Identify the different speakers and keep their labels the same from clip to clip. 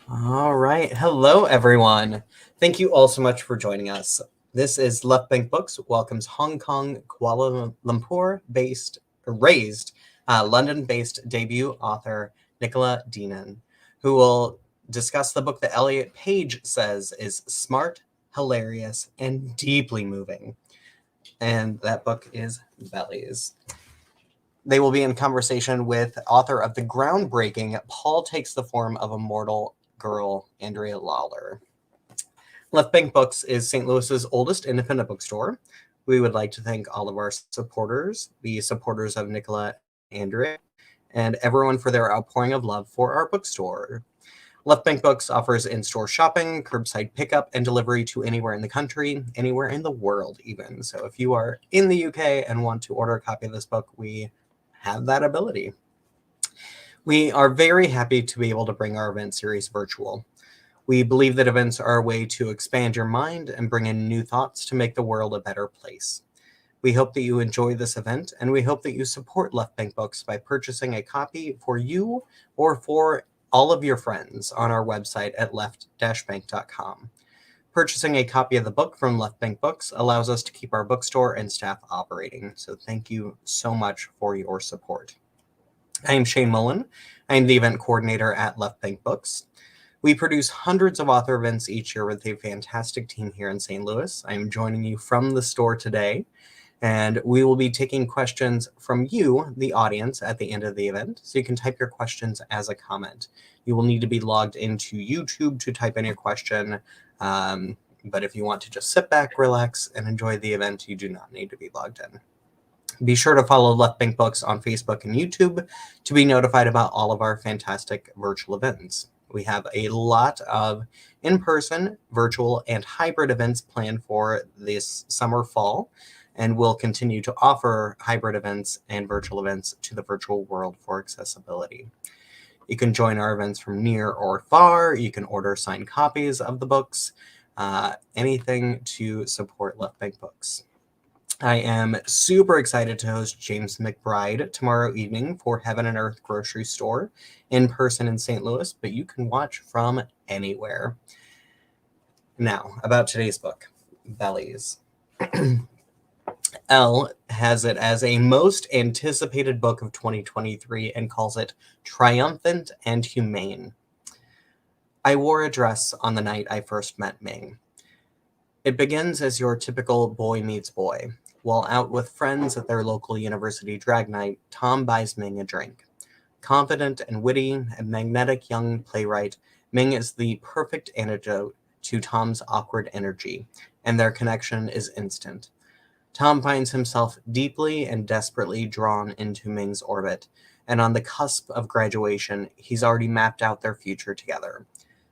Speaker 1: All right. Hello, everyone. Thank you all so much for joining us. This is Left Bank Books welcomes Hong Kong, Kuala Lumpur-based, raised, London-based debut author Nicola Dinan, who will discuss the book that Elliot Page says is smart, hilarious, and deeply moving. And that book is Bellies. They will be in conversation with author of the groundbreaking Paul Takes the Form of a Mortal Girl, Andrea Lawlor. Left Bank Books is St. Louis's oldest independent bookstore. We would like to thank all of our supporters, the supporters of Nicola and Andrea, and everyone for their outpouring of love for our bookstore. Left Bank Books offers in-store shopping, curbside pickup, and delivery to anywhere in the country, anywhere in the world even. So if you are in the UK and want to order a copy of this book, we have that ability. We are very happy to be able to bring our event series virtual. We believe that events are a way to expand your mind and bring in new thoughts to make the world a better place. We hope that you enjoy this event, and we hope that you support Left Bank Books by purchasing a copy for you or for all of your friends on our website at left-bank.com. Purchasing a copy of the book from Left Bank Books allows us to keep our bookstore and staff operating, so thank you so much for your support. I am Shane Mullen. I am the event coordinator at Left Bank Books. We produce hundreds of author events each year with a fantastic team here in St. Louis. I am joining you from the store today, and we will be taking questions from you, the audience, at the end of the event, so you can type your questions as a comment. You will need to be logged into YouTube to type in your question, but if you want to just sit back, relax, and enjoy the event, you do not need to be logged in. Be sure to follow Left Bank Books on Facebook and YouTube to be notified about all of our fantastic virtual events. We have a lot of in-person, virtual, and hybrid events planned for this summer, fall, and we'll continue to offer hybrid events and virtual events to the virtual world for accessibility. You can join our events from near or far. You can order signed copies of the books, anything to support Left Bank Books. I am super excited to host James McBride tomorrow evening for Heaven and Earth Grocery Store in person in St. Louis, but you can watch from anywhere. Now, about today's book, Bellies. Elle has it as a most anticipated book of 2023 and calls it triumphant and humane. I wore a dress on the night I first met Ming. It begins as your typical boy meets boy. While out with friends at their local university drag night, Tom buys Ming a drink. Confident and witty, a magnetic young playwright, Ming is the perfect antidote to Tom's awkward energy, and their connection is instant. Tom finds himself deeply and desperately drawn into Ming's orbit, and on the cusp of graduation, he's already mapped out their future together.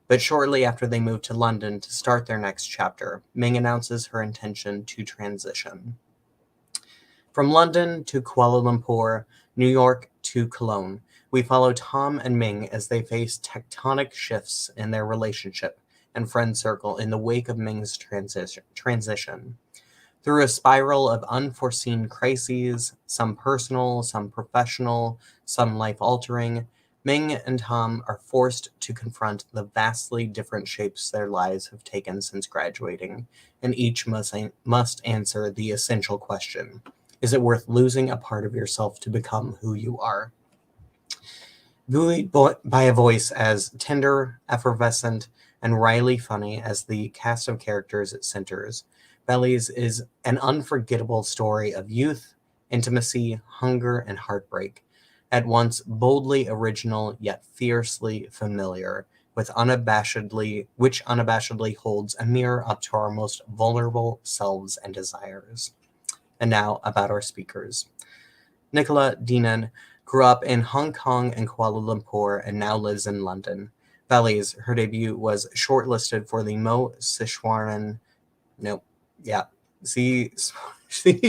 Speaker 1: But shortly after they move to London to start their next chapter, Ming announces her intention to transition. From London to Kuala Lumpur, New York to Cologne, we follow Tom and Ming as they face tectonic shifts in their relationship and friend circle in the wake of Ming's transition. Through a spiral of unforeseen crises, some personal, some professional, some life-altering, Ming and Tom are forced to confront the vastly different shapes their lives have taken since graduating, and each must answer the essential question: is it worth losing a part of yourself to become who you are? Buoyed by a voice as tender, effervescent, and wryly funny as the cast of characters it centers, Bellies is an unforgettable story of youth, intimacy, hunger, and heartbreak, at once boldly original yet fiercely familiar, which unabashedly holds a mirror up to our most vulnerable selves and desires. And now about our speakers. Nicola Dinan grew up in Hong Kong and Kuala Lumpur and now lives in London. Bellies, her debut was shortlisted for the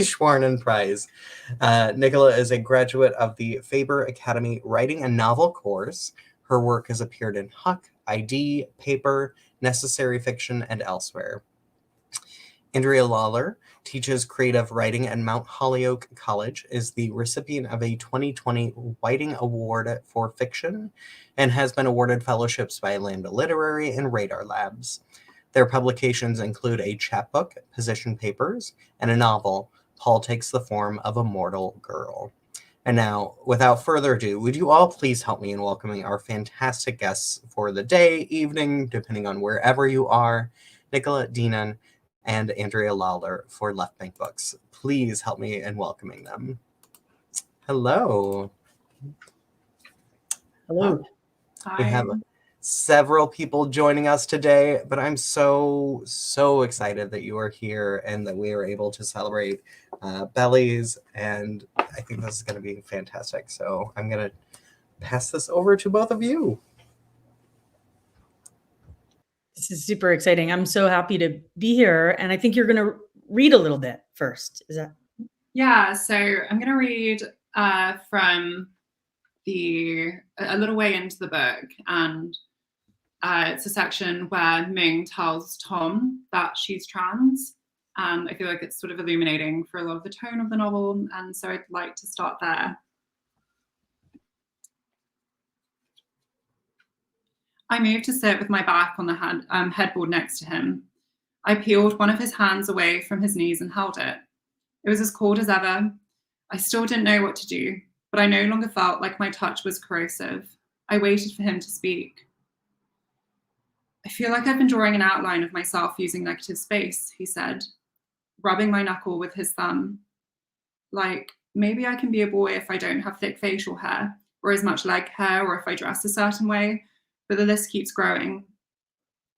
Speaker 1: Schwarnen Prize. Nicola is a graduate of the Faber Academy Writing a Novel course. Her work has appeared in Huck, ID, Paper, Necessary Fiction, and elsewhere. Andrea Lawlor teaches creative writing at Mount Holyoke College, is the recipient of a 2020 Whiting Award for Fiction, and has been awarded fellowships by Lambda Literary and Radar Labs. Their publications include a chapbook, position papers, and a novel, Paul Takes the Form of a Mortal Girl. And now, without further ado, would you all please help me in welcoming our fantastic guests for the day, evening, depending on wherever you are, Nicola Dinan and Andrea Lawlor for Left Bank Books. Please help me in welcoming them. Hello.
Speaker 2: Hello.
Speaker 1: We have several people joining us today, but I'm so excited that you are here and that we are able to celebrate Bellies, and I think this is going to be fantastic. So I'm going to pass this over to both of you.
Speaker 2: This is super exciting. I'm so happy to be here, and I think you're going to read a little bit first. Is that?
Speaker 3: Yeah, so I'm going to read from a little way into the book, and it's a section where Ming tells Tom that she's trans, and I feel like it's sort of illuminating for a lot of the tone of the novel, and so I'd like to start there. I moved to sit with my back on the headboard next to him. I peeled one of his hands away from his knees and held it. It was as cold as ever. I still didn't know what to do, but I no longer felt like my touch was corrosive. I waited for him to speak. I feel like I've been drawing an outline of myself using negative space, he said, rubbing my knuckle with his thumb. Like, maybe I can be a boy if I don't have thick facial hair, or as much leg hair, or if I dress a certain way, but the list keeps growing.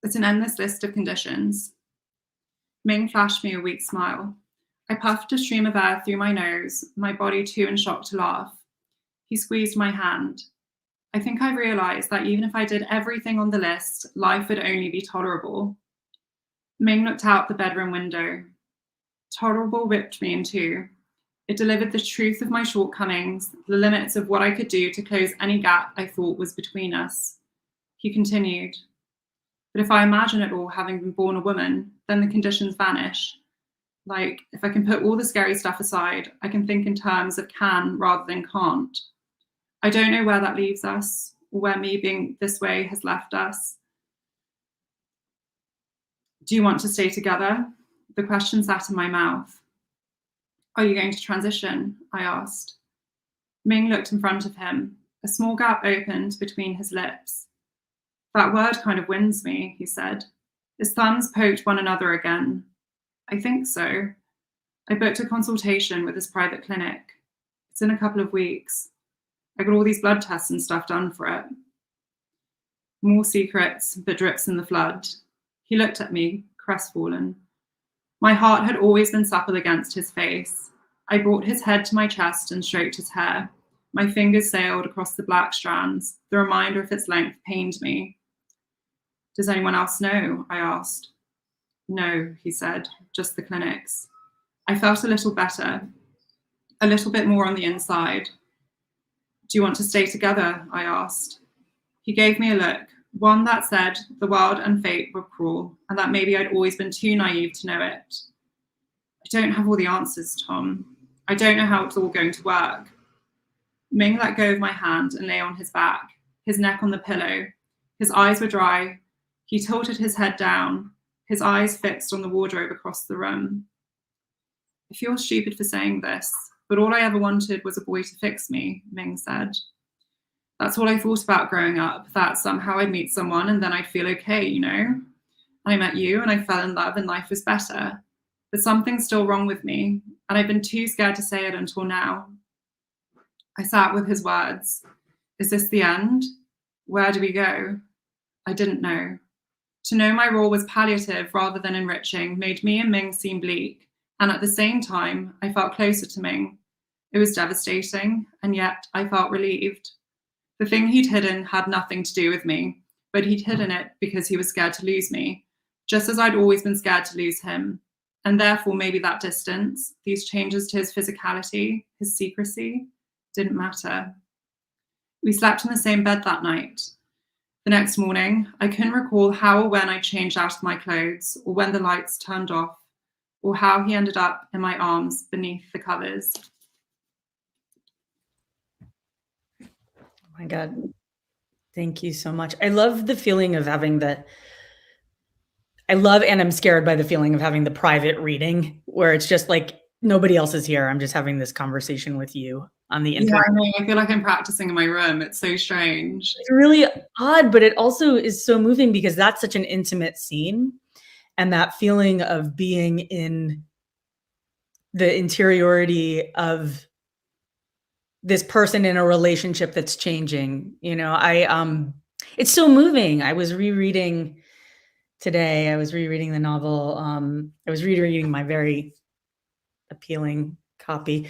Speaker 3: It's an endless list of conditions. Ming flashed me a weak smile. I puffed a stream of air through my nose, my body too in shock to laugh. He squeezed my hand. I think I realized that even if I did everything on the list, life would only be tolerable. Ming looked out the bedroom window. Tolerable whipped me in two. It delivered the truth of my shortcomings, the limits of what I could do to close any gap I thought was between us. He continued. But if I imagine it all having been born a woman, then the conditions vanish. Like, if I can put all the scary stuff aside, I can think in terms of can rather than can't. I don't know where that leaves us, or where me being this way has left us. Do you want to stay together? The question sat in my mouth. Are you going to transition? I asked. Ming looked in front of him. A small gap opened between his lips. That word kind of wins me, he said. His thumbs poked one another again. I think so. I booked a consultation with his private clinic. It's in a couple of weeks. I got all these blood tests and stuff done for it. More secrets, but drips in the flood. He looked at me, crestfallen. My heart had always been supple against his face. I brought his head to my chest and stroked his hair. My fingers sailed across the black strands. The reminder of its length pained me. Does anyone else know? I asked. No, he said, just the clinics. I felt a little better, a little bit more on the inside. Do you want to stay together? I asked. He gave me a look, one that said the world and fate were cruel, and that maybe I'd always been too naive to know it. I don't have all the answers, Tom. I don't know how it's all going to work. Ming let go of my hand and lay on his back, his neck on the pillow. His eyes were dry. He tilted his head down, his eyes fixed on the wardrobe across the room. I feel stupid for saying this, but all I ever wanted was a boy to fix me, Ming said. That's all I thought about growing up, that somehow I'd meet someone and then I'd feel okay, you know? I met you and I fell in love and life was better. But something's still wrong with me, and I've been too scared to say it until now. I sat with his words. Is this the end? Where do we go? I didn't know. To know my role was palliative rather than enriching made me and Ming seem bleak, and at the same time, I felt closer to Ming. It was devastating, and yet I felt relieved. The thing he'd hidden had nothing to do with me, but he'd hidden it because he was scared to lose me, just as I'd always been scared to lose him. And therefore, maybe that distance, these changes to his physicality, his secrecy, didn't matter. We slept in the same bed that night. The next morning, I couldn't recall how or when I changed out of my clothes or when the lights turned off. or how he ended up in my arms beneath the covers.
Speaker 2: Oh my God. Thank you so much. I love the feeling of having I love and I'm scared by the feeling of having the private reading where it's just like nobody else is here. I'm just having this conversation with you on the internet.
Speaker 3: Yeah, I know. I feel like I'm practicing in my room. It's so strange.
Speaker 2: It's really odd, but it also is so moving because that's such an intimate scene. And that feeling of being in the interiority of this person in a relationship that's changing, it's so moving. I was rereading today. I was rereading the novel. I was rereading my very appealing copy.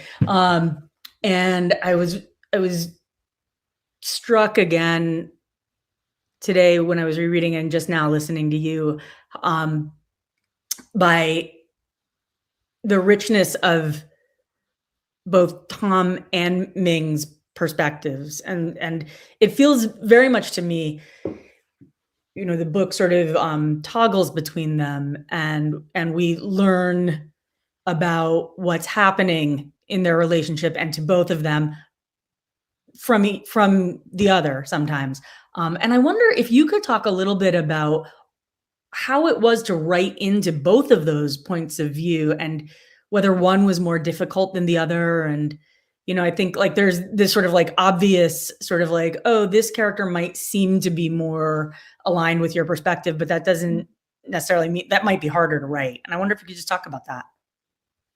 Speaker 2: And I was struck again today when I was rereading and just now listening to you, by the richness of both Tom and Ming's perspectives. And it feels very much to me, the book sort of toggles between them and we learn about what's happening in their relationship and to both of them from the other sometimes. And I wonder if you could talk a little bit about how it was to write into both of those points of view and whether one was more difficult than the other. And, I think like there's this sort of like obvious sort of like, oh, this character might seem to be more aligned with your perspective, but that doesn't necessarily mean that might be harder to write. And I wonder if you could just talk about that.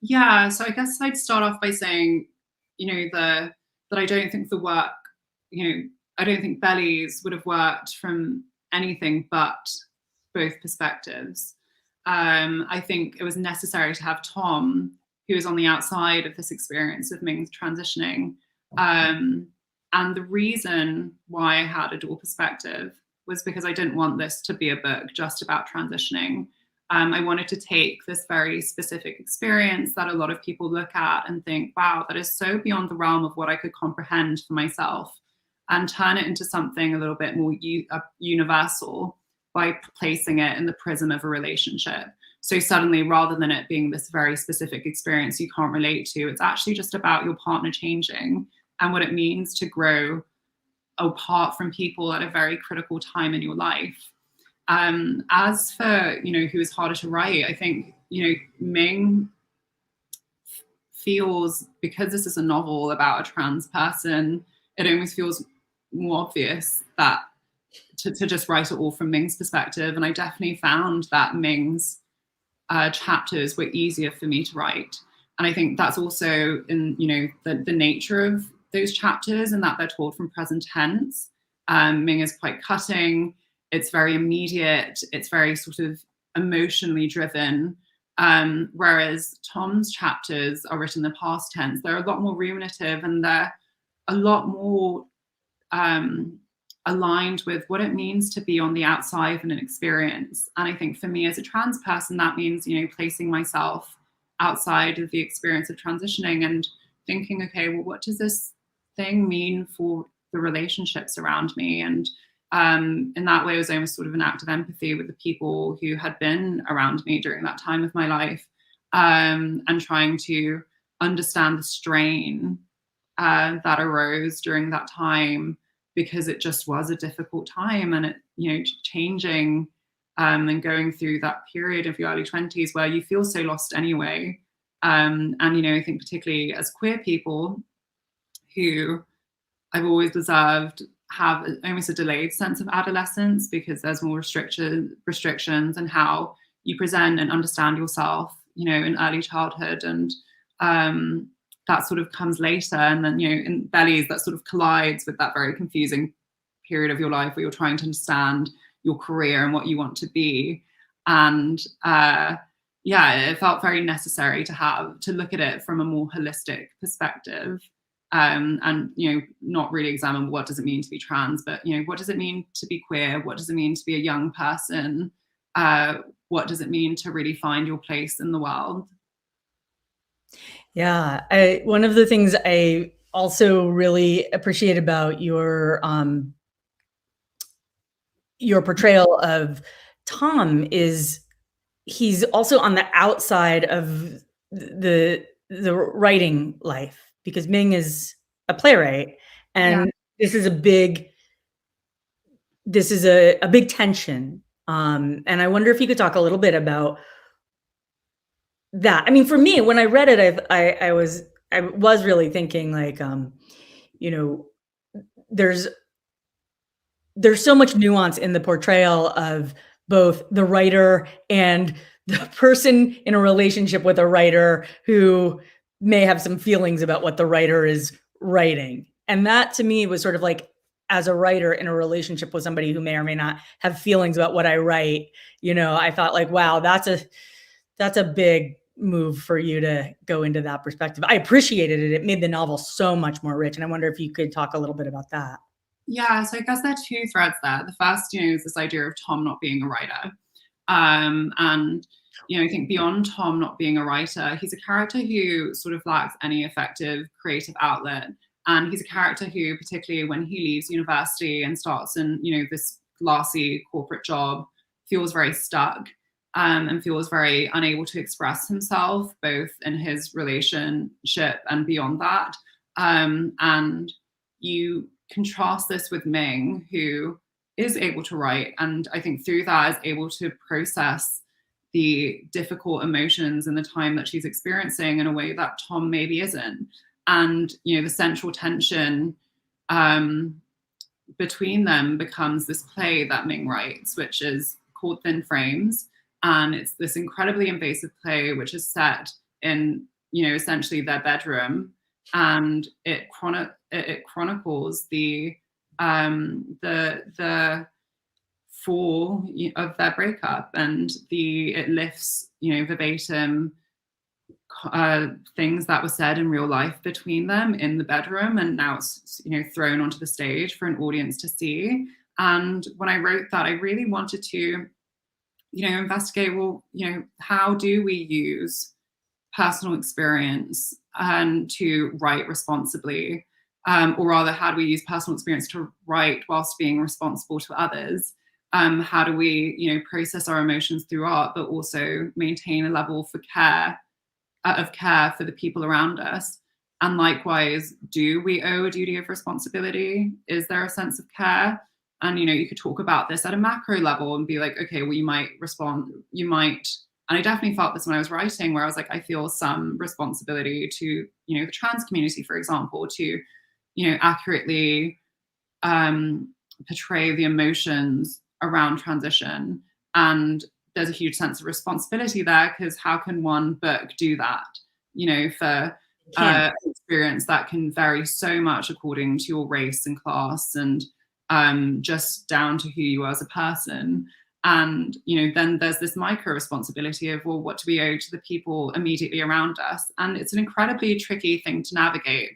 Speaker 3: Yeah, so I guess I'd start off by saying, that I don't think the work, I don't think Bellies would have worked from anything but both perspectives. I think it was necessary to have Tom, who was on the outside of this experience of Ming's transitioning. And the reason why I had a dual perspective was because I didn't want this to be a book just about transitioning. I wanted to take this very specific experience that a lot of people look at and think, wow, that is so beyond the realm of what I could comprehend for myself, and turn it into something a little bit more universal by placing it in the prism of a relationship. So suddenly, rather than it being this very specific experience you can't relate to, it's actually just about your partner changing and what it means to grow apart from people at a very critical time in your life. As for, who is harder to write, I think, Ming feels, because this is a novel about a trans person, it almost feels more obvious that to just write it all from Ming's perspective. And I definitely found that Ming's chapters were easier for me to write. And I think that's also in, the nature of those chapters, and that they're told from present tense. Ming is quite cutting. It's very immediate. It's very sort of emotionally driven. Whereas Tom's chapters are written in the past tense. They're a lot more ruminative, and they're a lot more aligned with what it means to be on the outside of an experience. And I think for me as a trans person, that means, placing myself outside of the experience of transitioning and thinking, okay, well, what does this thing mean for the relationships around me? And in that way, it was almost sort of an act of empathy with the people who had been around me during that time of my life, and trying to understand the strain that arose during that time, because it just was a difficult time. And it, changing and going through that period of your early 20s where you feel so lost anyway. And, I think particularly as queer people who I've always observed have almost a delayed sense of adolescence, because there's more restrictions and how you present and understand yourself, in early childhood. And that sort of comes later. And then, in Bellies, that sort of collides with that very confusing period of your life where you're trying to understand your career and what you want to be. And it felt very necessary to look at it from a more holistic perspective. And, not really examine what does it mean to be trans, but, what does it mean to be queer? What does it mean to be a young person? What does it mean to really find your place in the world?
Speaker 2: Yeah, one of the things I also really appreciate about your portrayal of Tom is he's also on the outside of the writing life, because Ming is a playwright, and this is a big tension. And I wonder if you could talk a little bit about that. I mean, for me, when I read it, I was really thinking like, you know, there's so much nuance in the portrayal of both the writer and the person in a relationship with a writer who may have some feelings about what the writer is writing. And that to me was sort of like, as a writer in a relationship with somebody who may or may not have feelings about what I write, I thought like, wow, that's a big move for you to go into that perspective. I appreciated it. It made the novel so much more rich. And I wonder if you could talk a little bit about that.
Speaker 3: Yeah, so I guess there are two threads there. The first, is this idea of Tom not being a writer. And, I think beyond Tom not being a writer, he's a character who sort of lacks any effective creative outlet. And he's a character who, particularly when he leaves university and starts in, this glassy corporate job, feels very stuck and feels very unable to express himself, both in his relationship and beyond that. And you contrast this with Ming, who is able to write, and I think through that is able to process the difficult emotions in the time that she's experiencing in a way that Tom maybe isn't. And the central tension between them becomes this play that Ming writes, which is called Thin Frames, and it's this incredibly invasive play which is set in essentially their bedroom, and it chronicles the fall of their breakup, and it lifts verbatim things that were said in real life between them in the bedroom, and now it's thrown onto the stage for an audience to see. And when I wrote that, I really wanted to investigate, well, how do we use personal experience and to write responsibly, or rather, how do we use personal experience to write whilst being responsible to others? How do we process our emotions through art, but also maintain a level of care for the people around us? And likewise, do we owe a duty of responsibility? Is there a sense of care? And you could talk about this at a macro level and be like, okay, well, you might respond, and I definitely felt this when I was writing, where I was like, I feel some responsibility to the trans community, for example, to accurately portray the emotions around transition. And there's a huge sense of responsibility there, because how can one book do that for experience that can vary so much according to your race and class, and just down to who you are as a person. And then there's this micro responsibility of, well, what do we owe to the people immediately around us? And it's an incredibly tricky thing to navigate.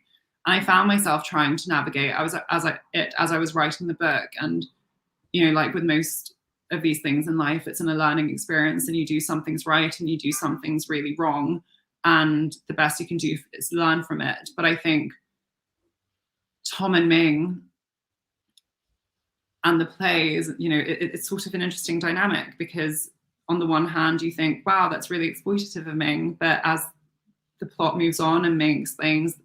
Speaker 3: And I found myself trying to navigate as I was writing the book. And like with most of these things in life, it's in a learning experience, and you do some things right and you do some things really wrong, and the best you can do is learn from it. But I think Tom and Ming and the play is, it's sort of an interesting dynamic, because on the one hand you think, wow, that's really exploitative of Ming, but as the plot moves on and Ming explains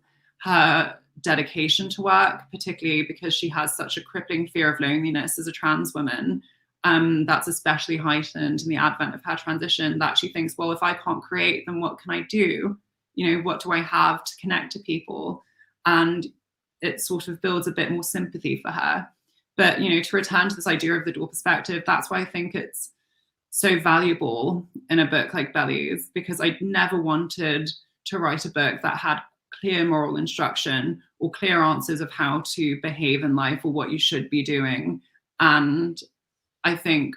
Speaker 3: her dedication to work, particularly because she has such a crippling fear of loneliness as a trans woman, that's especially heightened in the advent of her transition, that she thinks, well, if I can't create, then what can I do? What do I have to connect to people? And it sort of builds a bit more sympathy for her. But, to return to this idea of the dual perspective, that's why I think it's so valuable in a book like Bellies, because I never wanted to write a book that had clear moral instruction or clear answers of how to behave in life or what you should be doing. And I think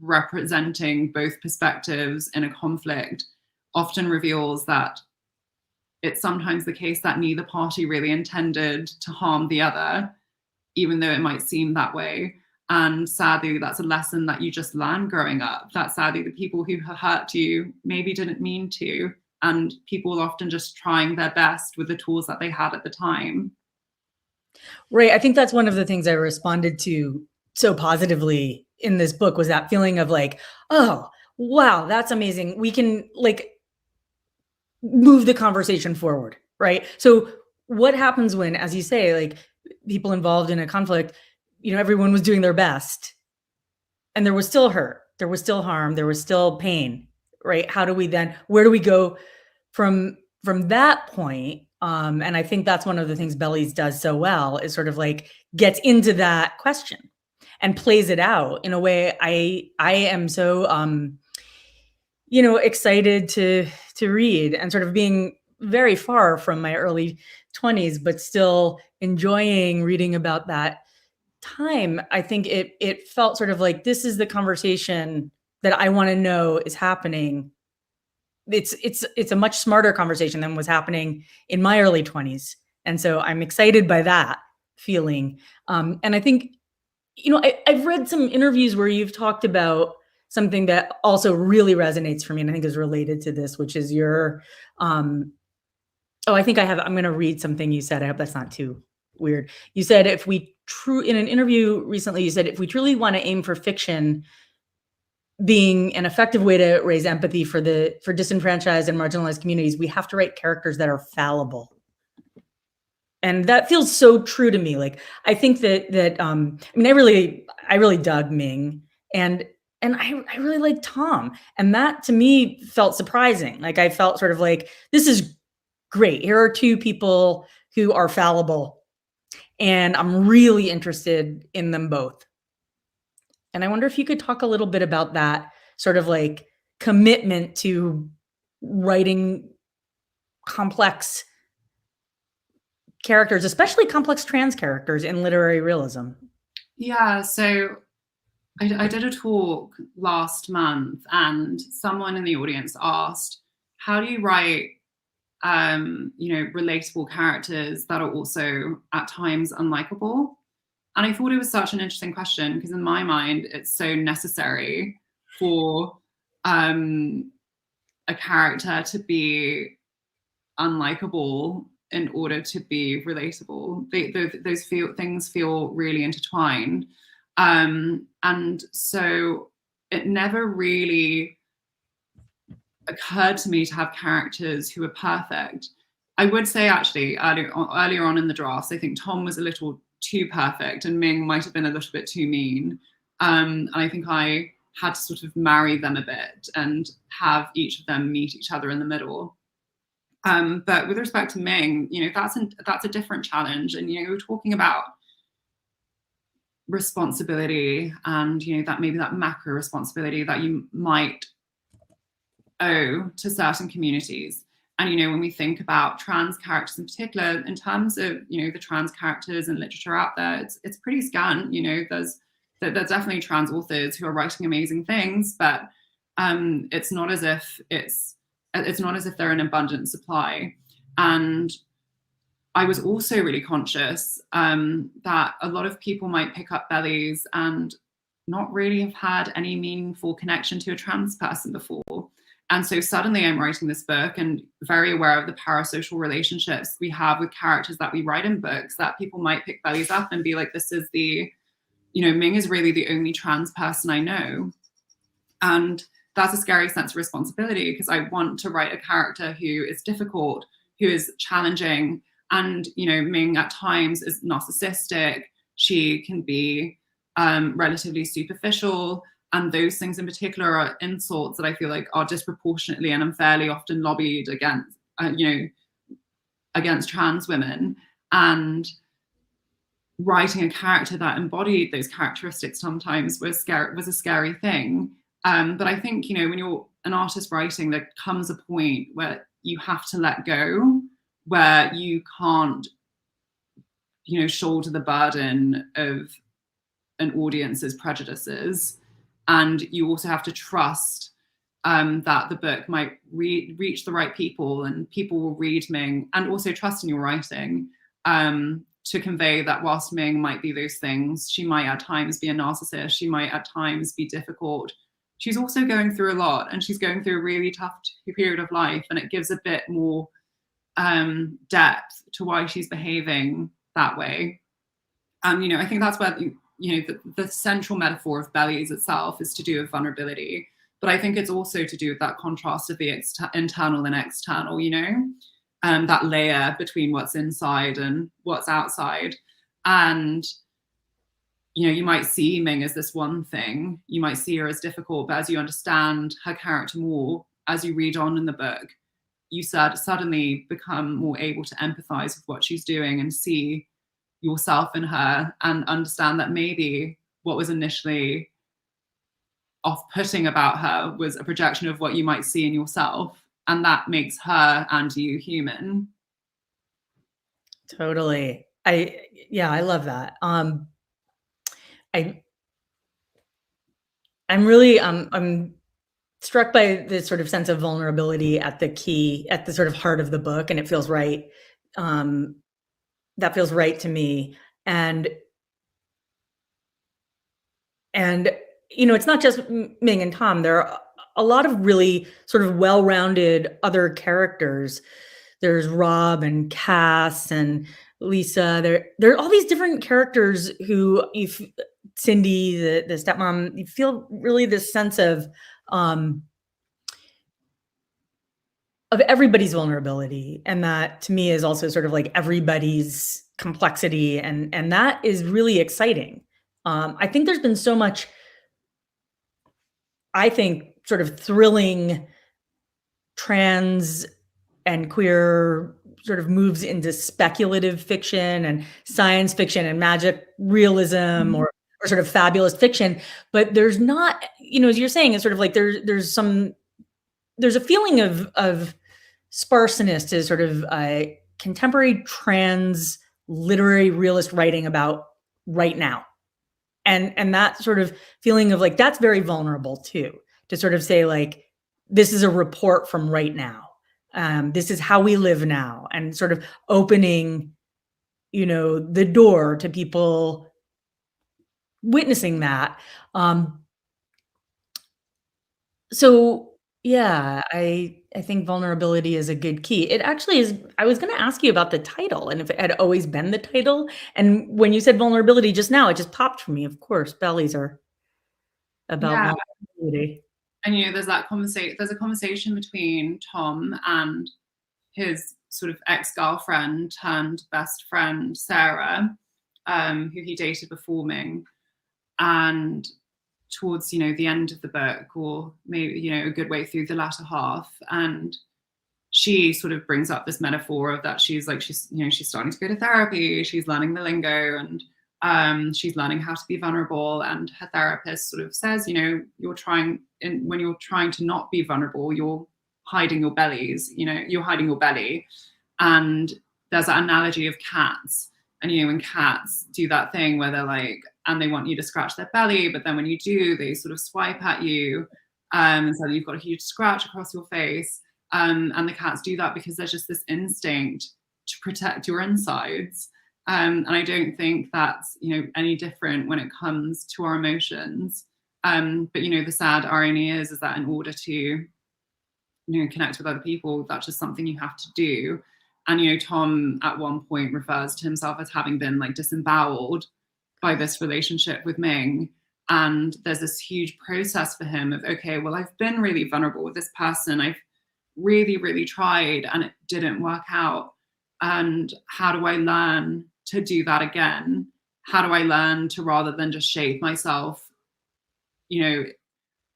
Speaker 3: representing both perspectives in a conflict often reveals that it's sometimes the case that neither party really intended to harm the other, even though it might seem that way. And sadly, that's a lesson that you just learn growing up, that sadly the people who hurt you maybe didn't mean to, and people often just trying their best with the tools that they had at the time.
Speaker 2: Right. I think that's one of the things I responded to so positively in this book, was that feeling of like, oh, wow, that's amazing. We can like move the conversation forward, right? So what happens when, as you say, like people involved in a conflict, you know, everyone was doing their best and there was still hurt, there was still harm, there was still pain, right? How do we then, where do we go from that point? And I think that's one of the things Bellies does so well, is sort of like gets into that question and plays it out in a way I am so you know, excited to read, and sort of being very far from my early 20s, but still enjoying reading about that time. I think it felt sort of like, this is the conversation that I want to know is happening. It's a much smarter conversation than was happening in my early 20s. And so I'm excited by that feeling. And I think, you know, I've read some interviews where you've talked about something that also really resonates for me, and I think is related to this, which is your, I'm going to read something you said. I hope that's not too weird. You said, in an interview recently, you said, if we truly want to aim for fiction being an effective way to raise empathy for disenfranchised and marginalized communities, we have to write characters that are fallible. And that feels so true to me. Like, I think that I mean, I really dug Ming, and I really like Tom. And that to me felt surprising. Like, I felt sort of like, this is great. Here are two people who are fallible, and I'm really interested in them both. And I wonder if you could talk a little bit about that sort of like commitment to writing complex characters, especially complex trans characters, in literary realism.
Speaker 3: Yeah, so I did a talk last month, and someone in the audience asked, how do you write you know, relatable characters that are also at times unlikable? And I thought it was such an interesting question, because in my mind, it's so necessary for a character to be unlikable in order to be relatable. Those things feel really intertwined. And so it never really occurred to me to have characters who are perfect. I would say, actually, earlier on in the drafts, I think Tom was a little too perfect, and Ming might have been a little bit too mean. And I think I had to sort of marry them a bit and have each of them meet each other in the middle. But with respect to Ming, you know, that's a different challenge. And, you know, we're talking about responsibility, and, you know, that maybe that macro responsibility that you might owe to certain communities. And, you know, when we think about trans characters in particular, in terms of, you know, the trans characters and literature out there, it's pretty scant. You know, there's definitely trans authors who are writing amazing things, but it's not as if they're an abundant supply. And I was also really conscious that a lot of people might pick up Bellies and not really have had any meaningful connection to a trans person before. And so suddenly I'm writing this book and very aware of the parasocial relationships we have with characters that we write in books, that people might pick Bellies up and be like, this is the, you know, Ming is really the only trans person I know. And that's a scary sense of responsibility, because I want to write a character who is difficult, who is challenging. And, you know, Ming at times is narcissistic. She can be relatively superficial. And those things in particular are insults that I feel like are disproportionately and unfairly often lobbied against, you know, against trans women. And writing a character that embodied those characteristics sometimes was a scary thing. But I think, you know, when you're an artist writing, there comes a point where you have to let go, where you can't, you know, shoulder the burden of an audience's prejudices. And you also have to trust that the book might reach the right people, and people will read Ming, and also trust in your writing to convey that whilst Ming might be those things, she might at times be a narcissist, she might at times be difficult. She's also going through a lot, and she's going through a really tough period of life, and it gives a bit more depth to why she's behaving that way. You know, I think that's where, you know, the central metaphor of Bellies itself is to do with vulnerability. But I think it's also to do with that contrast of the internal and external, you know, that layer between what's inside and what's outside. And, you know, you might see Ming as this one thing, you might see her as difficult, but as you understand her character more, as you read on in the book, you suddenly become more able to empathize with what she's doing and see yourself in her, and understand that maybe what was initially off-putting about her was a projection of what you might see in yourself, and that makes her and you human.
Speaker 2: Totally. I love that. I'm really I'm struck by this sort of sense of vulnerability at the sort of heart of the book, and it feels right. That feels right to me. And you know, it's not just Ming and Tom. There are a lot of really sort of well-rounded other characters. There's Rob and Cass and Lisa. There are all these different characters who, Cindy, the stepmom, you feel really this sense of everybody's vulnerability. And that to me is also sort of like everybody's complexity. And that is really exciting. I think there's been so much, I think, sort of thrilling trans and queer sort of moves into speculative fiction and science fiction and magic realism, or sort of fabulous fiction. But there's not, you know, as you're saying, it's sort of like there's a feeling of sparseness to sort of contemporary trans literary realist writing about right now. And that sort of feeling of like, that's very vulnerable too, to sort of say like, this is a report from right now. This is how we live now, and sort of opening, you know, the door to people witnessing that. So yeah, I think vulnerability is a good key. It actually is. I was going to ask you about the title, and if it had always been the title. And when you said vulnerability just now, it just popped for me. Of course, bellies are about vulnerability.
Speaker 3: And you know, there's a conversation between Tom and his sort of ex-girlfriend turned best friend, Sarah, who he dated before Ming. And towards, you know, the end of the book, or maybe, you know, a good way through the latter half, and she sort of brings up this metaphor of that she's starting to go to therapy, she's learning the lingo, and she's learning how to be vulnerable. And her therapist sort of says, you know, when you're trying to not be vulnerable, you're hiding your bellies, you know, you're hiding your belly. And there's that analogy of cats. And, you know, when cats do that thing where they're like, and they want you to scratch their belly, but then when you do, they sort of swipe at you. And so you've got a huge scratch across your face. And the cats do that because there's just this instinct to protect your insides. And I don't think that's, you know, any different when it comes to our emotions. But, you know, the sad irony is that in order to, you know, connect with other people, that's just something you have to do. And, you know, Tom at one point refers to himself as having been like disemboweled by this relationship with Ming. And there's this huge process for him of, okay, well, I've been really vulnerable with this person. I've really, really tried and it didn't work out. And how do I learn to do that again? How do I learn to, rather than just shape myself, you know,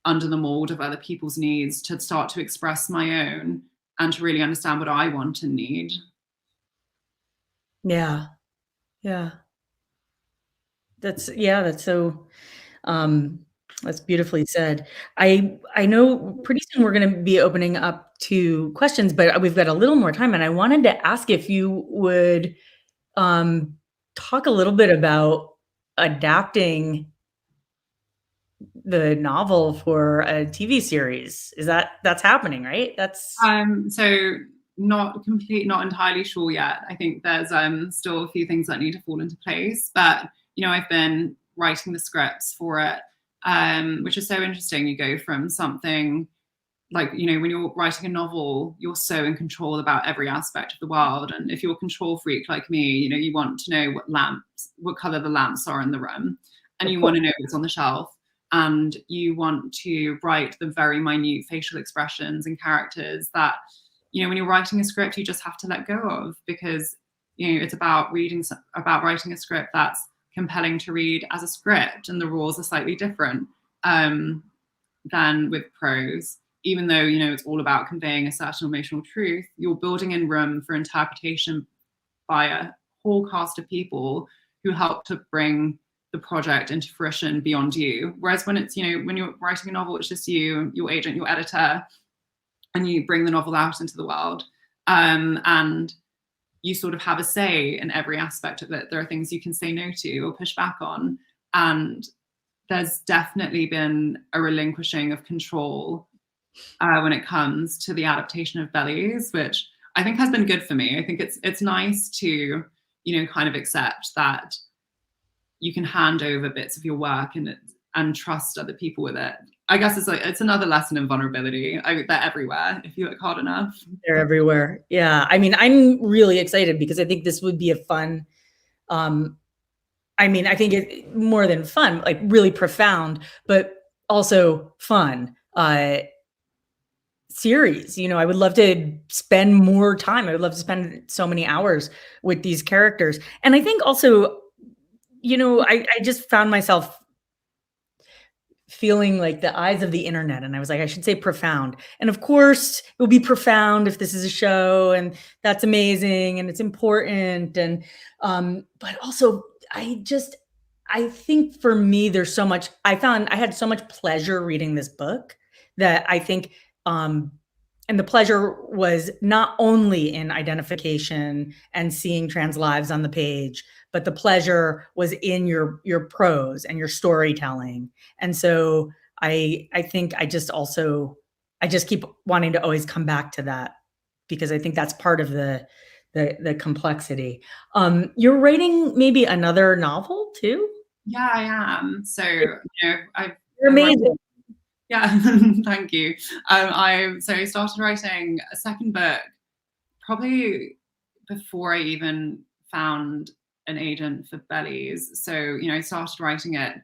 Speaker 3: under the mold of other people's needs, to start to express my own and to really understand what I want and need?
Speaker 2: Yeah. Yeah. That's so, that's beautifully said. I know pretty soon we're going to be opening up to questions, but we've got a little more time. And I wanted to ask if you would talk a little bit about adapting the novel for a TV series. That's happening, right? That's
Speaker 3: so not entirely sure yet. I think there's still a few things that need to fall into place, but you know, I've been writing the scripts for it, which is so interesting. You go from something like, you know, when you're writing a novel, you're so in control about every aspect of the world. And if you're a control freak like me, you know, you want to know what color the lamps are in the room, and you want to know what's on the shelf. and you want to write the very minute facial expressions and characters that, you know, when you're writing a script, you just have to let go of, because, you know, it's about writing a script that's compelling to read as a script, and the rules are slightly different than with prose. Even though, you know, it's all about conveying a certain emotional truth, you're building in room for interpretation by a whole cast of people who help to bring the project into fruition beyond you. Whereas when it's, you know, when you're writing a novel, it's just you, your agent, your editor, and you bring the novel out into the world. And you sort of have a say in every aspect of it. There are things you can say no to or push back on. And there's definitely been a relinquishing of control when it comes to the adaptation of Bellies, which I think has been good for me. I think it's nice to, you know, kind of accept that you can hand over bits of your work and trust other people with it. I guess it's another lesson in vulnerability. They're everywhere if you look hard enough.
Speaker 2: They're everywhere. Yeah. I mean, I'm really excited because I think this would be a fun, I mean, I think it's more than fun, like really profound, but also fun series. You know, I would love to spend more time. I would love to spend so many hours with these characters. And I think also, you know, I just found myself feeling like the eyes of the internet. And I was like, I should say profound. And of course, it will be profound if this is a show, and that's amazing and it's important. And but also, I think for me, there's so much, I had so much pleasure reading this book that I think, and the pleasure was not only in identification and seeing trans lives on the page, but the pleasure was in your prose and your storytelling. And so I think I just keep wanting to always come back to that, because I think that's part of the complexity. You're writing maybe another novel too?
Speaker 3: Yeah, I am. So, you know,
Speaker 2: You're amazing.
Speaker 3: Yeah, thank you. I started writing a second book probably before I even found an agent for Bellies. So, you know, I started writing it,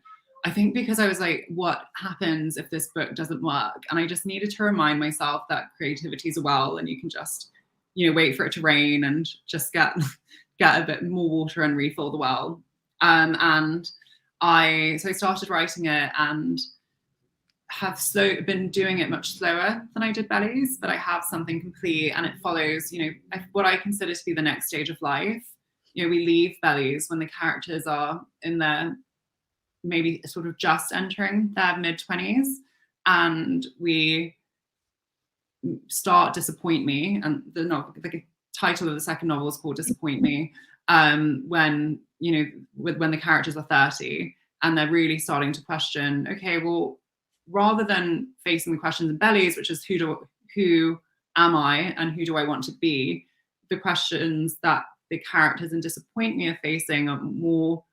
Speaker 3: I think, because I was like, what happens if this book doesn't work? And I just needed to remind myself that creativity is a well, and you can just, you know, wait for it to rain and just get a bit more water and refill the well. And I started writing it, and have been doing it much slower than I did Bellies, but I have something complete, and it follows, you know, what I consider to be the next stage of life. You know, we leave Bellies when the characters are in their maybe sort of just entering their mid-20s, and we start Disappoint Me, and the title of the second novel is called Disappoint Me, when, you know, when the characters are 30 and they're really starting to question, okay, well, rather than facing the questions in Bellies, which is who am I and who do I want to be, the questions that the characters in Disappoint Me are facing are more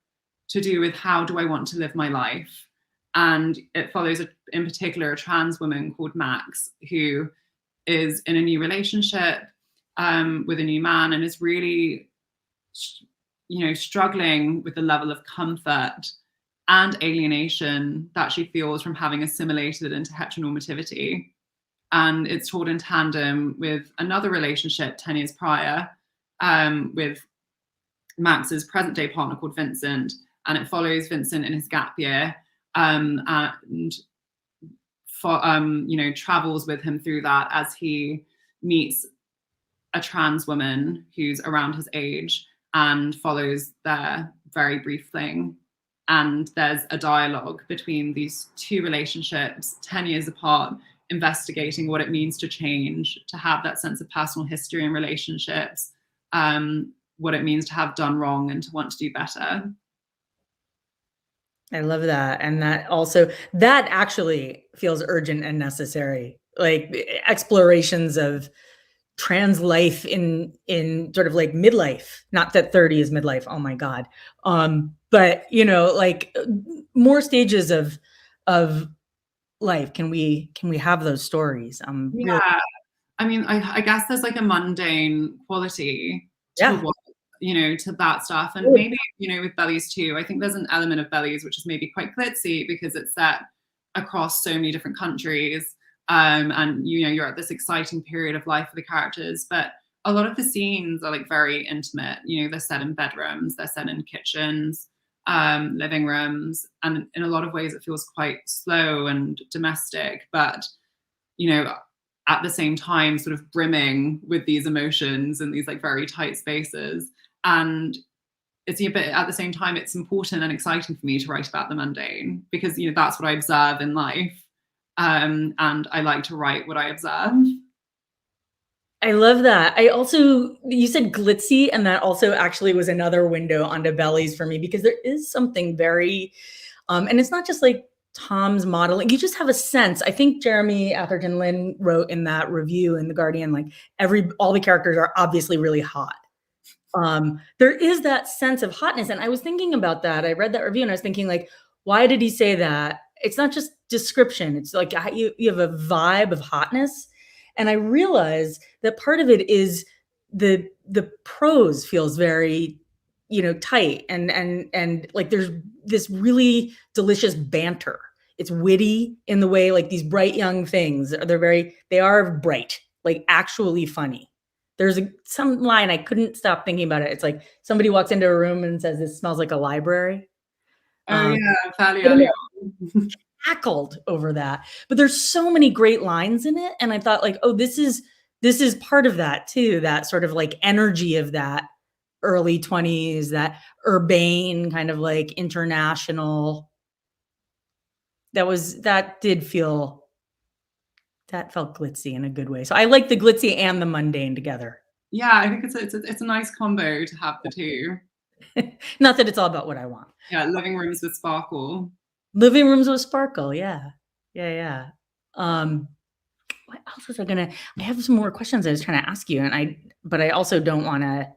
Speaker 3: to do with how do I want to live my life. And it follows, in particular, a trans woman called Max, who is in a new relationship with a new man, and is really, you know, struggling with the level of comfort and alienation that she feels from having assimilated into heteronormativity. And it's told in tandem with another relationship 10 years prior with Max's present day partner called Vincent. And it follows Vincent in his gap year and you know, travels with him through that as he meets a trans woman who's around his age, and follows their very brief fling. And there's a dialogue between these two relationships 10 years apart, investigating what it means to change, to have that sense of personal history in relationships, what it means to have done wrong and to want to do better.
Speaker 2: I love that. And that actually feels urgent and necessary, like explorations of trans life in sort of like midlife. Not that 30 is midlife, oh my God. But, you know, like more stages of life. Can we have those stories?
Speaker 3: Yeah.
Speaker 2: Really...
Speaker 3: I mean, I guess there's like a mundane quality to what, you know, to that stuff. And maybe, you know, with Bellies too, I think there's an element of Bellies which is maybe quite glitzy, because it's set across so many different countries. And you're at this exciting period of life for the characters, but a lot of the scenes are like very intimate. They're set in bedrooms, they're set in kitchens, living rooms, and in a lot of ways it feels quite slow and domestic, but at the same time sort of brimming with these emotions in these like very tight spaces. And but at the same time it's important and exciting for me to write about the mundane, because that's what I observe in life, and I like to write what I observe.
Speaker 2: I love that. You said glitzy, and that also actually was another window onto Bellies for me, because there is something very, and it's not just like Tom's modeling. You just have a sense. I think Jeremy Atherton Lynn wrote in that review in The Guardian, like all the characters are obviously really hot. There is that sense of hotness. And I was thinking about that. I read that review and I was thinking, like, why did he say that? It's not just description. It's like you have a vibe of hotness. And I realized that part of it is the prose feels very, tight, and like there's this really delicious banter. It's witty in the way, like these bright young things. They are bright, like actually funny. There's some line I couldn't stop thinking about it. It's like somebody walks into a room and says, "This smells like a library."
Speaker 3: Oh yeah, fairly early on.
Speaker 2: Cackled over that, but there's so many great lines in it, and I thought, like, oh, this is part of that too. That sort of like energy of that early 20s, that urbane kind of like international. That felt glitzy in a good way. So I like the glitzy and the mundane together.
Speaker 3: Yeah, I think it's a nice combo to have the two.
Speaker 2: Not that it's all about what I want.
Speaker 3: Yeah, living rooms with sparkle.
Speaker 2: Living rooms with sparkle. Yeah. What else was I have some more questions I was trying to ask you, but I also don't want to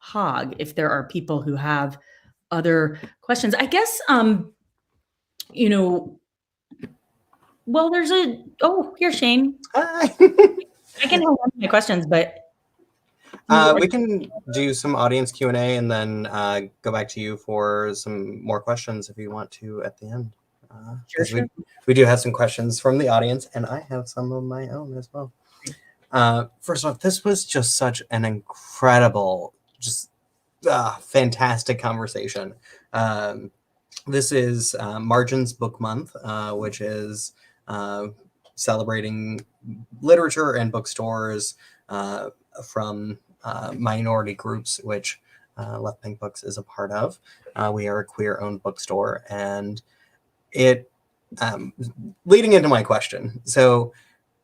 Speaker 2: hog if there are people who have other questions. I guess, well, here's Shane.
Speaker 1: Hi.
Speaker 2: I can hold on to my questions, but
Speaker 1: we can do some audience Q&A and then go back to you for some more questions if you want to at the end.
Speaker 2: Sure.
Speaker 1: We do have some questions from the audience, and I have some of my own as well. First off, this was just such an incredible, fantastic conversation. This is Margin's Book Month, which is celebrating literature and bookstores from minority groups, which Left Pink Books is a part of. We are a queer-owned bookstore, and it leading into my question. So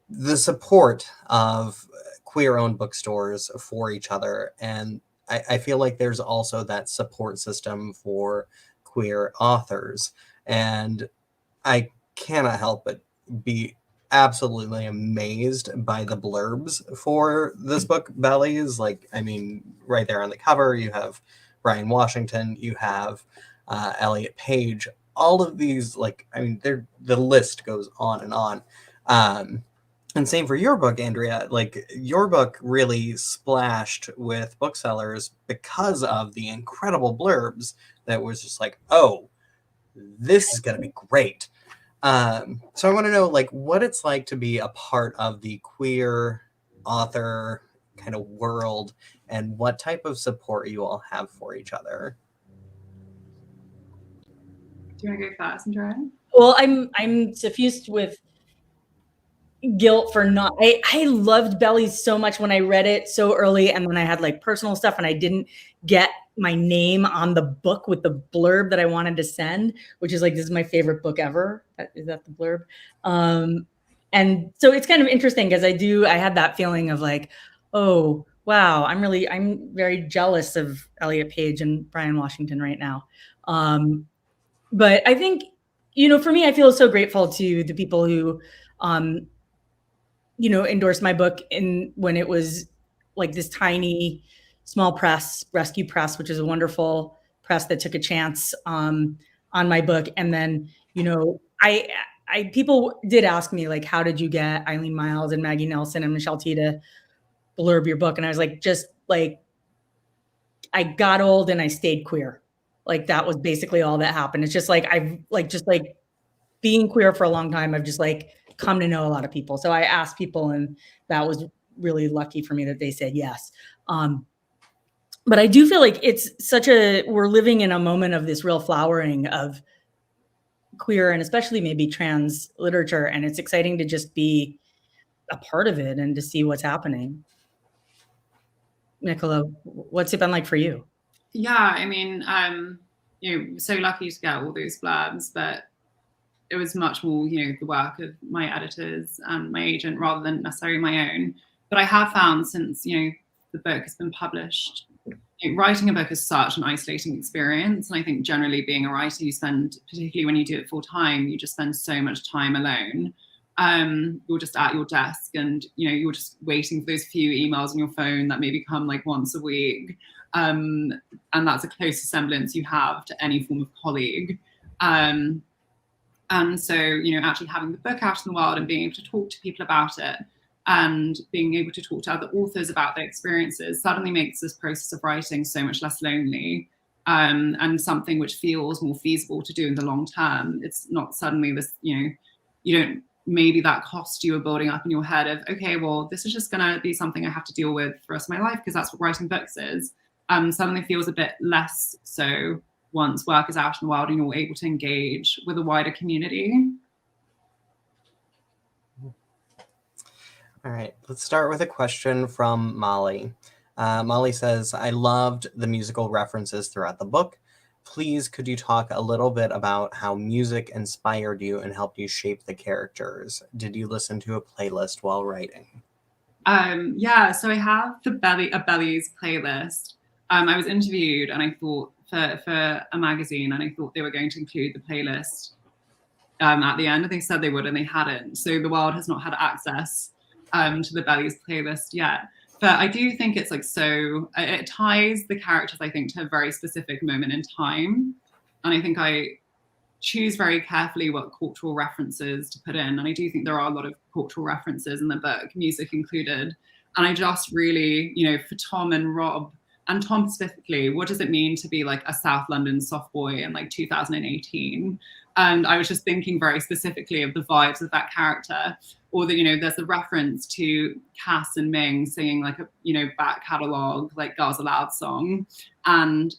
Speaker 1: the support of queer-owned bookstores for each other, and I feel like there's also that support system for queer authors, and I cannot help but be absolutely amazed by the blurbs for this book, Bellies. Like, I mean, right there on the cover, you have Brian Washington, you have Elliot Page, all of these, like, I mean, the list goes on and on. And same for your book, Andrea. Like, your book really splashed with booksellers because of the incredible blurbs that was just like, oh, this is going to be great. So I want to know, like, what it's like to be a part of the queer author kind of world, and what type of support you all have for each other.
Speaker 3: Do you want to go first, Andrea?
Speaker 2: Well, I'm suffused with guilt for not. I loved Bellies so much when I read it so early, and then I had like personal stuff, and I didn't get my name on the book with the blurb that I wanted to send, which is like, this is my favorite book ever. Is that the blurb? And so it's kind of interesting because I had that feeling of like, oh wow, I'm very jealous of Elliot Page and Brian Washington right now. But I think, for me, I feel so grateful to the people who, endorsed my book when it was like this tiny, small press, Rescue Press, which is a wonderful press that took a chance on my book. And then, people did ask me, like, how did you get Eileen Miles and Maggie Nelson and Michelle T to blurb your book? And I was like, just like, I got old and I stayed queer. Like, that was basically all that happened. It's just like, I've like, just like being queer for a long time, I've just like come to know a lot of people. So I asked people, and that was really lucky for me that they said yes. But I do feel like we're living in a moment of this real flowering of queer and especially maybe trans literature. And it's exciting to just be a part of it and to see what's happening. Nicola, what's it been like for you?
Speaker 3: Yeah, I mean, so lucky to get all those blurbs, but it was much more, the work of my editors and my agent rather than necessarily my own. But I have found since, the book has been published, writing a book is such an isolating experience. And I think generally being a writer, you spend, particularly when you do it full time, you just spend so much time alone. You're just at your desk and, you're just waiting for those few emails on your phone that maybe come like once a week. And that's a close semblance you have to any form of colleague. And so, actually having the book out in the world and being able to talk to people about it and being able to talk to other authors about their experiences suddenly makes this process of writing so much less lonely, and something which feels more feasible to do in the long term. It's not suddenly this, you don't, maybe that cost you were building up in your head of, okay, well, this is just going to be something I have to deal with for the rest of my life because that's what writing books is. Suddenly feels a bit less so once work is out in the world and you're able to engage with a wider community.
Speaker 1: All right, let's start with a question from Molly. Molly says, I loved the musical references throughout the book. Please, could you talk a little bit about how music inspired you and helped you shape the characters? Did you listen to a playlist while writing?
Speaker 3: Yeah, so I have a Bellies playlist. I was interviewed and I thought for a magazine, and I thought they were going to include the playlist at the end. They said they would and they hadn't. So the world has not had access to the Bellies playlist yet. But I do think it's like it ties the characters, I think, to a very specific moment in time. And I think I choose very carefully what cultural references to put in. And I do think there are a lot of cultural references in the book, music included. And I just really, for Tom and Rob, and Tom specifically, what does it mean to be like a South London soft boy in like 2018? And I was just thinking very specifically of the vibes of that character. Or that, there's a reference to Cass and Ming singing like a, back catalogue, like Girls Aloud song. And,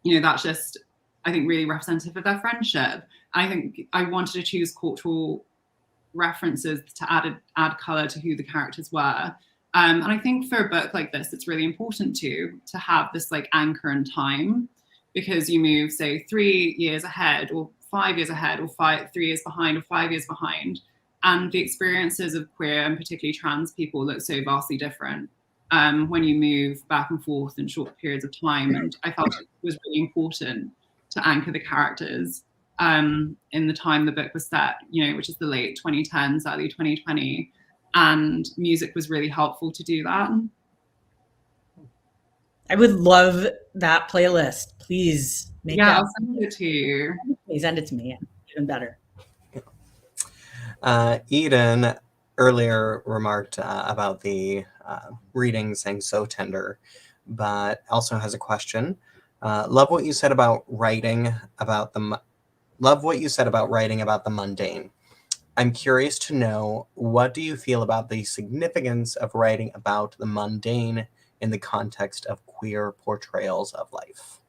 Speaker 3: that's just, I think, really representative of their friendship. I think I wanted to choose cultural references to add colour to who the characters were. And I think for a book like this, it's really important to have this like anchor in time, because you move, say, 3 years ahead or 5 years ahead or 3 years behind or 5 years behind. And the experiences of queer and particularly trans people look so vastly different when you move back and forth in short periods of time. And I felt it was really important to anchor the characters in the time the book was set, which is the late 2010s, early 2020. And music was really helpful to do that.
Speaker 2: I would love that playlist. Please make that.
Speaker 3: I'll send it to you.
Speaker 2: Please send it to me. Yeah, even better.
Speaker 1: Eden earlier remarked about the reading saying so tender, but also has a question. Love what you said about writing about the mundane. I'm curious to know, what do you feel about the significance of writing about the mundane in the context of queer portrayals of life?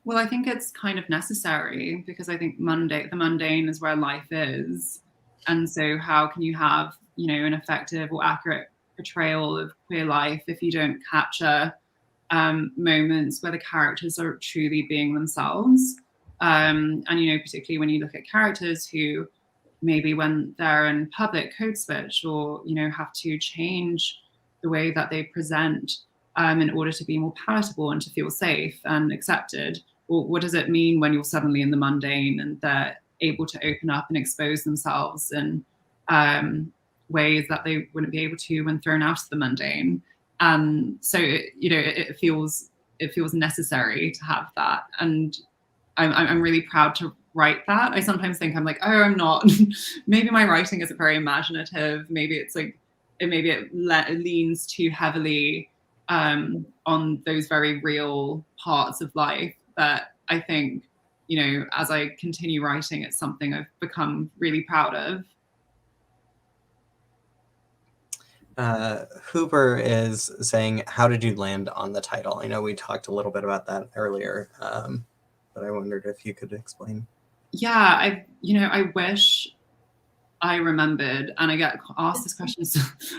Speaker 3: Well, I think it's kind of necessary, because I think the mundane is where life is. And so how can you have, an effective or accurate portrayal of queer life if you don't capture moments where the characters are truly being themselves? And, particularly when you look at characters who maybe when they're in public code switch or, have to change the way that they present in order to be more palatable and to feel safe and accepted. Or what does it mean when you're suddenly in the mundane and they're able to open up and expose themselves in ways that they wouldn't be able to when thrown out of the mundane? And so, it feels necessary to have that. And I'm really proud to write that. I sometimes think I'm like, oh, I'm not. Maybe my writing isn't very imaginative. Maybe it's like, maybe it leans too heavily on those very real parts of life. But I think you know, as I continue writing, it's something I've become really proud of.
Speaker 1: Hoover is saying, how did you land on the title? I know we talked a little bit about that earlier, but I wondered if you could explain.
Speaker 3: Yeah, I wish I remembered, and I get asked this question.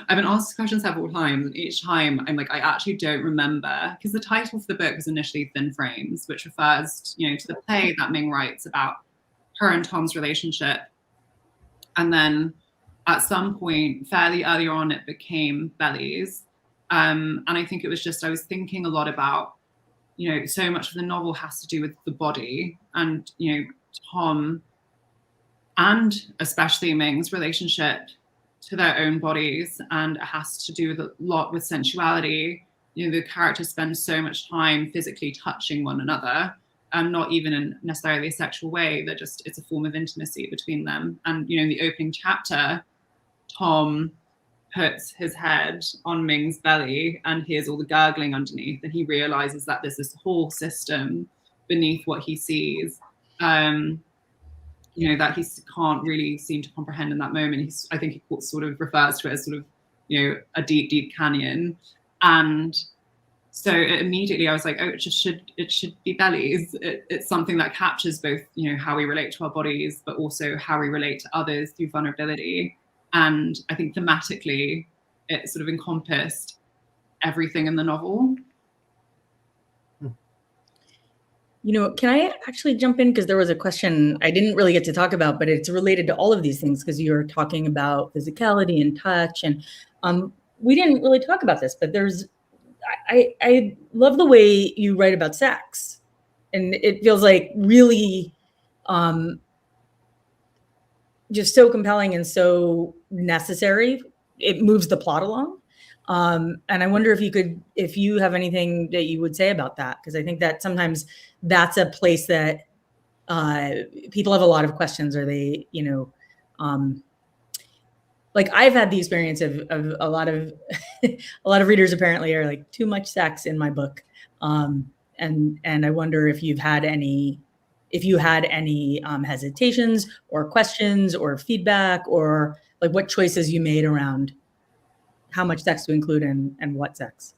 Speaker 3: I've been asked this question several times, and each time I'm like, I actually don't remember, because the title for the book was initially Thin Frames, which refers, you know, to the play that Ming writes about her and Tom's relationship. And then at some point, fairly early on, it became Bellies. And I think it was just, I was thinking a lot about, you know, so much of the novel has to do with the body, and, you know, Tom and especially Ming's relationship to their own bodies, and it has to do with a lot with sensuality. You know, the characters spend so much time physically touching one another, not even in necessarily a sexual way. They're just, it's a form of intimacy between them. And, you know, in the opening chapter, Tom puts his head on Ming's belly and hears all the gurgling underneath, and he realizes that there's this whole system beneath what he sees, you know, that he can't really seem to comprehend in that moment. I think he sort of refers to it as sort of, you know, a deep, deep canyon. And so immediately I was like, oh, it should be Bellies. It's something that captures both, you know, how we relate to our bodies, but also how we relate to others through vulnerability. And I think thematically, it sort of encompassed everything in the novel.
Speaker 2: You know, can I actually jump in? Because there was a question I didn't really get to talk about, but it's related to all of these things, because you were talking about physicality and touch. And we didn't really talk about this, but I love the way you write about sex. And it feels like really just so compelling and so necessary. It moves the plot along. And I wonder if you have anything that you would say about that, because I think that sometimes that's a place that people have a lot of questions. Are they, you know, like I've had the experience of a lot of a lot of readers apparently are like, too much sex in my book, and I wonder if you had any hesitations or questions or feedback, or like what choices you made around how much sex to include and what sex.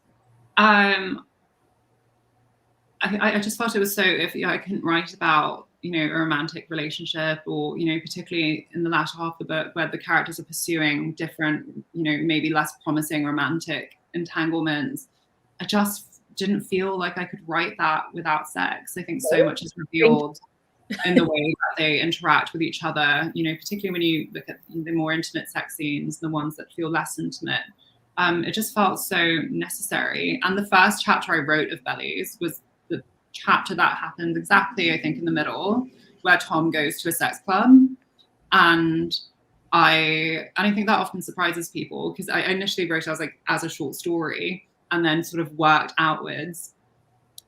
Speaker 3: I just felt it was so, if I couldn't write about, you know, a romantic relationship, or, you know, particularly in the latter half of the book where the characters are pursuing different, you know, maybe less promising romantic entanglements, I just didn't feel like I could write that without sex. I think so much is revealed in the way that they interact with each other, you know, particularly when you look at the more intimate sex scenes, the ones that feel less intimate. It just felt so necessary. And the first chapter I wrote of Bellies was the chapter that happened exactly, I think, in the middle, where Tom goes to a sex club. And I think that often surprises people, because I initially wrote it as a short story, and then sort of worked outwards.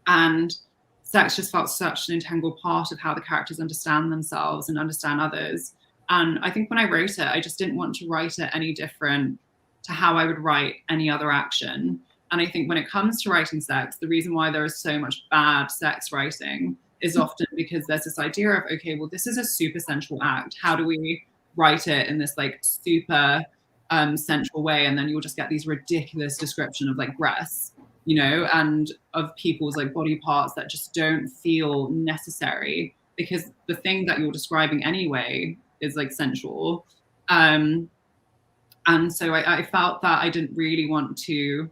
Speaker 3: And sex just felt such an integral part of how the characters understand themselves and understand others. And I think when I wrote it, I just didn't want to write it any different to how I would write any other action. And I think when it comes to writing sex, the reason why there is so much bad sex writing is often because there's this idea of, okay, well, this is a super sensual act. How do we write it in this like super sensual way? And then you'll just get these ridiculous description of like breasts, you know, and of people's like body parts that just don't feel necessary, because the thing that you're describing anyway is like sensual. And so I felt that I didn't really want to,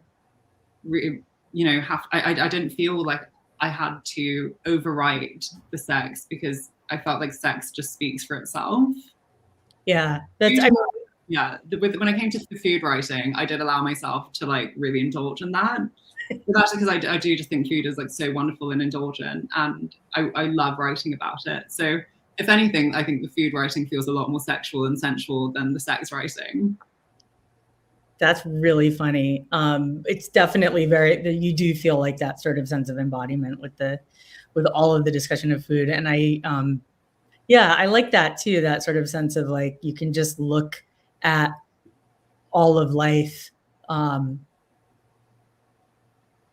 Speaker 3: you know, I didn't feel like I had to overwrite the sex, because I felt like sex just speaks for itself.
Speaker 2: Yeah,
Speaker 3: yeah. When I came to the food writing, I did allow myself to like really indulge in that. But that's because I do just think food is like so wonderful and indulgent, and I love writing about it. So if anything, I think the food writing feels a lot more sexual and sensual than the sex writing.
Speaker 2: That's really funny. It's definitely you do feel like that sort of sense of embodiment with all of the discussion of food. And I like that too, that sort of sense of like, you can just look at all of life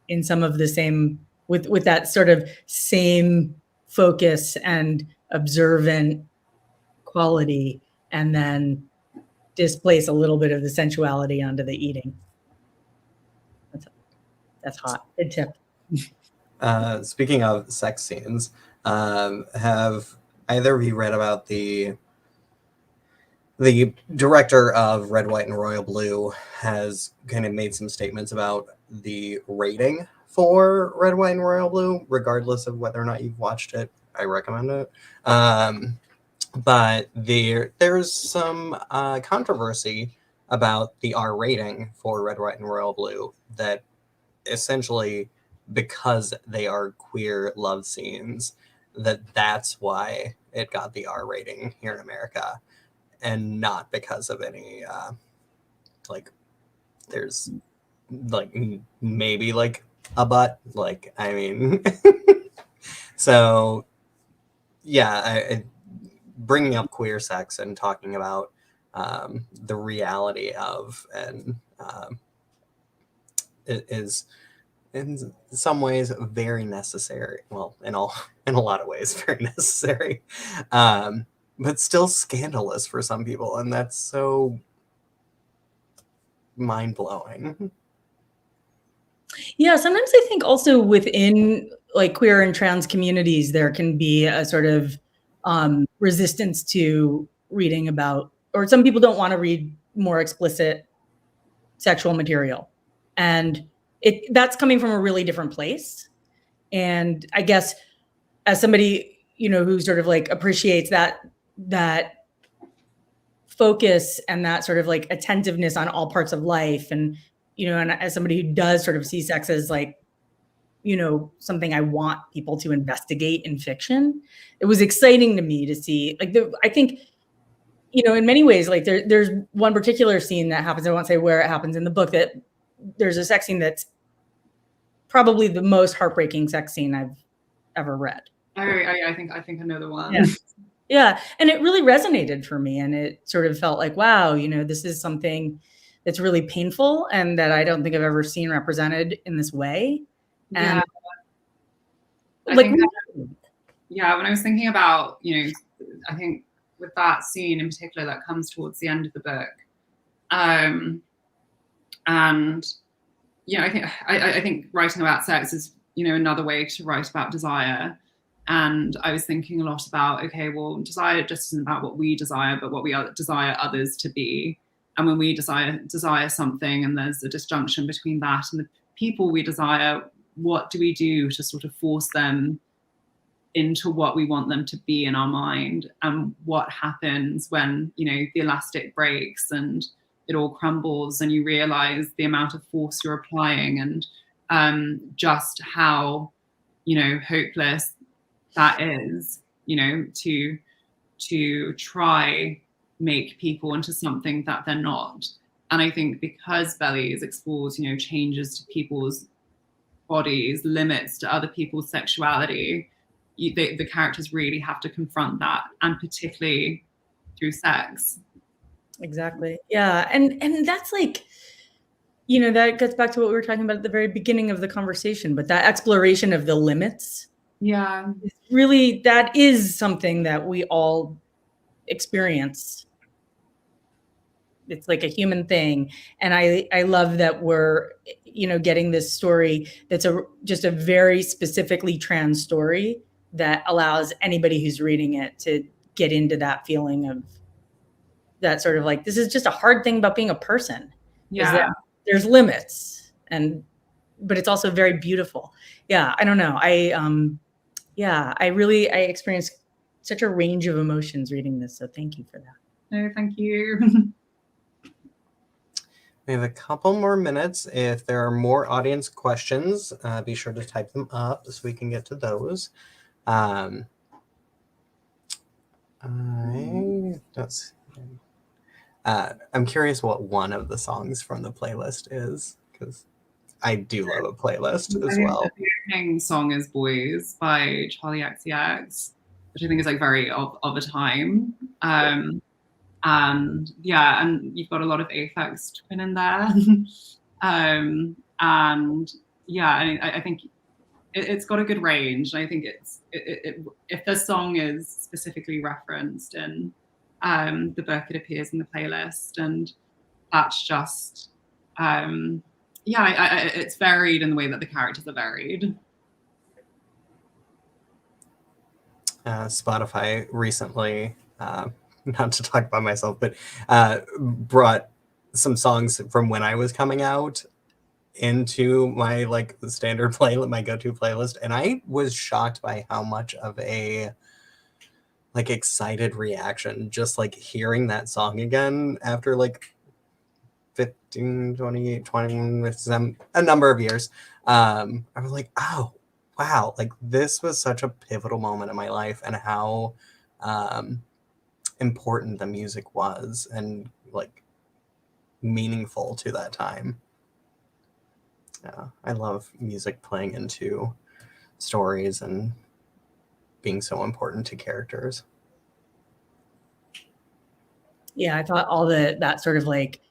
Speaker 2: in some of the same, with that sort of same focus and observant quality, and then displace a little bit of the sensuality onto the eating. That's hot. Good tip.
Speaker 1: Speaking of sex scenes, have either of you read about the director of Red, White, and Royal Blue has kind of made some statements about the rating for Red, White, and Royal Blue, regardless of whether or not you've watched it? I recommend it. But there's some controversy about the R rating for Red, White, and Royal Blue, that essentially, because they are queer love scenes, that's why it got the R rating here in America, and not because of any like there's like maybe like a butt, like, I mean. So yeah, bringing up queer sex and talking about the reality of, and it is in some ways very necessary. Well, in a lot of ways very necessary, but still scandalous for some people, and that's so mind-blowing.
Speaker 2: Yeah, sometimes I think also within like queer and trans communities, there can be a sort of resistance to reading about, or some people don't want to read more explicit sexual material. And that's coming from a really different place. And I guess as somebody, who sort of like appreciates that focus and that sort of like attentiveness on all parts of life, and and as somebody who does sort of see sex as like something I want people to investigate in fiction, it was exciting to me to see like I think in many ways, like there's one particular scene that happens, I won't say where it happens in the book, that there's a sex scene that's probably the most heartbreaking sex scene I've ever read.
Speaker 3: I think I know the one.
Speaker 2: Yeah. And it really resonated for me. And it sort of felt like, wow, this is something that's really painful and that I don't think I've ever seen represented in this way. And
Speaker 3: when I was thinking about, I think with that scene in particular that comes towards the end of the book, and I think writing about sex is another way to write about desire. And I was thinking a lot about, okay, well, desire just isn't about what we desire, but what we desire others to be. And when we desire something, and there's a disjunction between that and the people we desire, what do we do to sort of force them into what we want them to be in our mind? And what happens when the elastic breaks and it all crumbles, and you realize the amount of force you're applying, and just how hopeless that is, to try make people into something that they're not. And I think because Bellies explores changes to people's bodies, limits to other people's sexuality, the characters really have to confront that, and particularly through sex.
Speaker 2: Exactly. Yeah. And that's like, that gets back to what we were talking about at the very beginning of the conversation, but that exploration of the limits.
Speaker 3: Yeah.
Speaker 2: Really, that is something that we all experience. It's like a human thing. And I love that we're, getting this story that's just a very specifically trans story that allows anybody who's reading it to get into that feeling of that sort of like, this is just a hard thing about being a person.
Speaker 3: Yeah.
Speaker 2: Is that there's limits, but it's also very beautiful. Yeah. I don't know. I experienced such a range of emotions reading this. So thank you for that.
Speaker 3: No, thank you.
Speaker 1: We have a couple more minutes. If there are more audience questions, be sure to type them up so we can get to those. I'm curious what one of the songs from the playlist is, because I do love a playlist as well.
Speaker 3: The opening song is Boys by Charlie XCX, which I think is like very of a time. And you've got a lot of Aphex Twin in there. I think it's got a good range. And I think if the song is specifically referenced in the book, it appears in the playlist, and that's just it's varied in the way that the characters are varied.
Speaker 1: Spotify recently, not to talk about myself, but brought some songs from when I was coming out into my like standard playlist, my go-to playlist, and I was shocked by how much of a like excited reaction just like hearing that song again after like 15, 20, 20, some a number of years. I was like, oh wow, like this was such a pivotal moment in my life, and how important the music was and like meaningful to that time. Yeah, I love music playing into stories and being so important to characters.
Speaker 2: Yeah, I thought all that sort of like